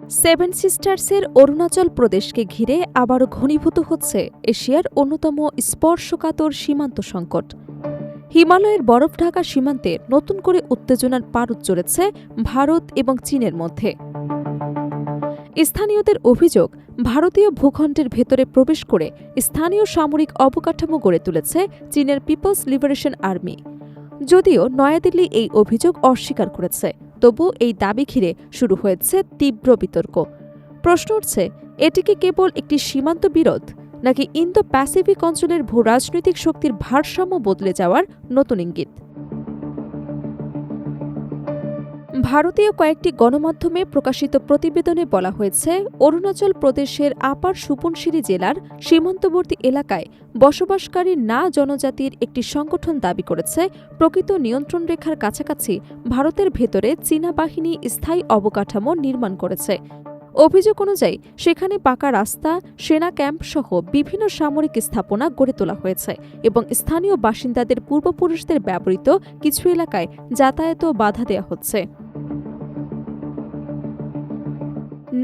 Seven সিস্টার্সের Arunachal প্রদেশকে ঘিরে আবারও ঘনীভূত হচ্ছে এশিয়ার অন্যতম স্পর্শকাতর সীমান্ত সংকট। হিমালয়ের বরফ ঢাকা সীমান্তে নতুন করে উত্তেজনার পারদ চড়েছে ভারত এবং চীনের মধ্যে। স্থানীয়দের অভিযোগ, ভারতীয় ভূখণ্ডের ভেতরে প্রবেশ করে স্থানীয় সামরিক অবকাঠামো গড়ে তুলেছে চীনের পিপলস লিবারেশন আর্মি। যদিও নয়াদিল্লি এই অভিযোগ অস্বীকার করেছে, তবু এই দাবি ঘিরে শুরু হয়েছে তীব্র বিতর্ক। প্রশ্ন উঠছে, এটি কি কেবল একটি সীমান্ত বিরোধ, নাকি ইন্দো প্যাসিফিক অঞ্চলের ভূরাজনৈতিক শক্তির ভারসাম্য বদলে যাওয়ার নতুন ইঙ্গিত? ভারতীয় কয়েকটি গণমাধ্যমে প্রকাশিত প্রতিবেদনে বলা হয়েছে, অরুণাচল প্রদেশের আপার সুবনশিরি জেলার সীমান্তবর্তী এলাকায় বসবাসকারী না জনজাতির একটি সংগঠন দাবি করেছে প্রকৃত নিয়ন্ত্রণ রেখার কাছাকাছি ভারতের ভেতরে চীনা বাহিনী স্থায়ী অবকাঠামো নির্মাণ করেছে। অভিযোগ অনুযায়ী সেখানে পাকা রাস্তা, সেনা ক্যাম্প সহ বিভিন্ন সামরিক স্থাপনা গড়ে তোলা হয়েছে এবং স্থানীয় বাসিন্দাদের পূর্বপুরুষদের ব্যবহৃত কিছু এলাকায় যাতায়াতও বাধা দেওয়া হচ্ছে।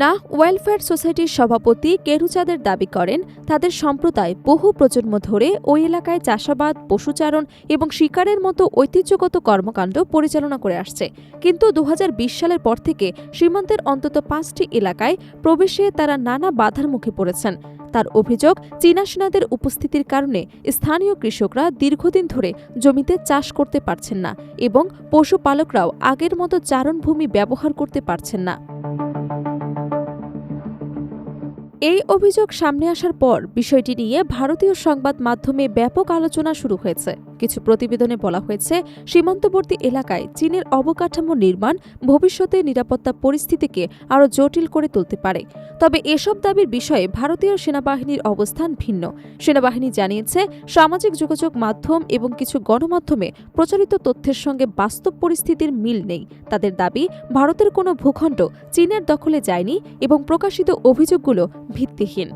নাহ ওয়েলফেয়ার সোসাইটির সভাপতি কেরুচাঁদের দাবি করেন, তাদের সম্প্রদায় বহু প্রজন্ম ধরে ওই এলাকায় চাষাবাদ, পশুচারণ এবং শিকারের মতো ঐতিহ্যগত কর্মকাণ্ড পরিচালনা করে আসছে। কিন্তু 2020 সালের পর থেকে সীমান্তের অন্তত 5টি এলাকায় প্রবেশে তারা নানা বাধার মুখে পড়েছেন। তার অভিযোগ, চীনা সেনাদের উপস্থিতির কারণে স্থানীয় কৃষকরা দীর্ঘদিন ধরে জমিতে চাষ করতে পারছেন না এবং পশুপালকরাও আগের মতো চারণভূমি ব্যবহার করতে পারছেন না। এই অভিযোগ সামনে আসার পর বিষয়টি নিয়ে ভারতীয় সংবাদ মাধ্যমে ব্যাপক আলোচনা শুরু হয়েছে। কিছু প্রতিবেদনে বলা হয়েছে, সীমান্তবর্তী এলাকায় চীনের অবকাঠামো নির্মাণ ভবিষ্যতে নিরাপত্তা পরিস্থিতিকে আরও জটিল করে তুলতে পারে। তবে এসব দাবির বিষয়ে ভারতীয় সেনাবাহিনীর অবস্থান ভিন্ন। সেনাবাহিনী জানিয়েছে, সামাজিক যোগাযোগ মাধ্যম এবং কিছু গণমাধ্যমে প্রচারিত তথ্যের সঙ্গে বাস্তব পরিস্থিতির মিল নেই। তাদের দাবি, ভারতের কোনো ভূখণ্ড চীনের দখলে যায়নি এবং প্রকাশিত অভিযোগগুলো ভিত্তিহীন।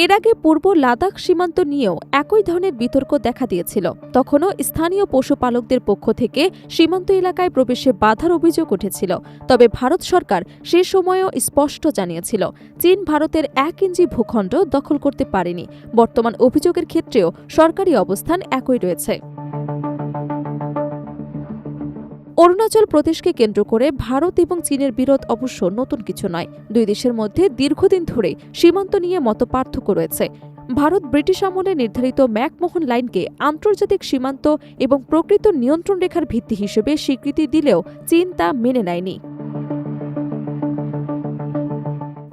এর আগে পূর্ব লাদাখ সীমান্ত নিয়েও একই ধরনের বিতর্ক দেখা দিয়েছিল। তখনও স্থানীয় পশুপালকদের পক্ষ থেকে সীমান্ত এলাকায় প্রবেশে বাধার অভিযোগ উঠেছিল। তবে ভারত সরকার সে সময়েও স্পষ্ট জানিয়েছিল, চীন ভারতের 1 ইঞ্চি ভূখণ্ড দখল করতে পারেনি। বর্তমান অভিযোগের ক্ষেত্রেও সরকারি অবস্থান একই রয়েছে। অরুণাচল প্রদেশকে কেন্দ্র করে ভারত এবং চীনের বিরোধ অবশ্য নতুন কিছু নয়। দুই দেশের মধ্যে দীর্ঘদিন ধরে সীমান্ত নিয়ে মতপার্থক্য রয়েছে। ভারত ব্রিটিশ আমলে নির্ধারিত ম্যাকমোহন লাইনকে আন্তর্জাতিক সীমান্ত এবং প্রকৃত নিয়ন্ত্রণ রেখার ভিত্তি হিসেবে স্বীকৃতি দিলেও চীন তা মেনে নেয়নি।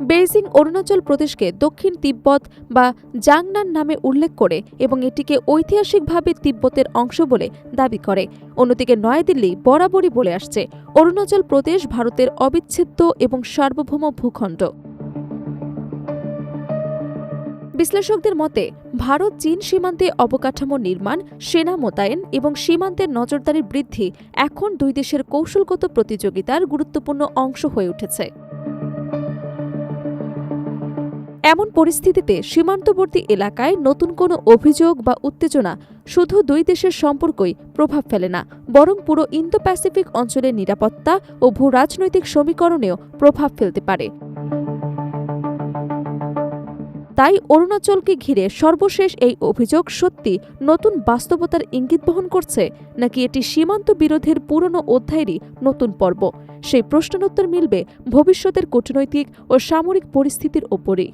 বেইজিং অরুণাচল প্রদেশকে দক্ষিণ তিব্বত বা জাংনান নামে উল্লেখ করে এবং এটিকে ঐতিহাসিকভাবে তিব্বতের অংশ বলে দাবি করে। অন্যদিকে নয়াদিল্লি বরাবরই বলে আসছে, অরুণাচল প্রদেশ ভারতের অবিচ্ছেদ্য এবং সার্বভৌম ভূখণ্ড। বিশ্লেষকদের মতে, ভারত চীন সীমান্তে অবকাঠামো নির্মাণ, সেনা মোতায়েন এবং সীমান্তের নজরদারি বৃদ্ধি এখন দুই দেশের কৌশলগত প্রতিযোগিতার গুরুত্বপূর্ণ অংশ হয়ে উঠেছে। এমন পরিস্থিতিতে সীমান্তবর্তী এলাকায় নতুন কোনো অভিযোগ বা উত্তেজনা শুধু দুই দেশের সম্পর্কই প্রভাব ফেলে না, বরং পুরো ইন্দো প্যাসিফিক অঞ্চলের নিরাপত্তা ও ভূরাজনৈতিক সমীকরণেও প্রভাব ফেলতে পারে। তাই অরুণাচলকে ঘিরে সর্বশেষ এই অভিযোগ সত্যি নতুন বাস্তবতার ইঙ্গিত বহন করছে, নাকি এটি সীমান্ত বিরোধের পুরনো অধ্যায়েরই নতুন পর্ব? সেই প্রশ্নের উত্তর মিলবে ভবিষ্যতের কূটনৈতিক ও সামরিক পরিস্থিতির ওপরই।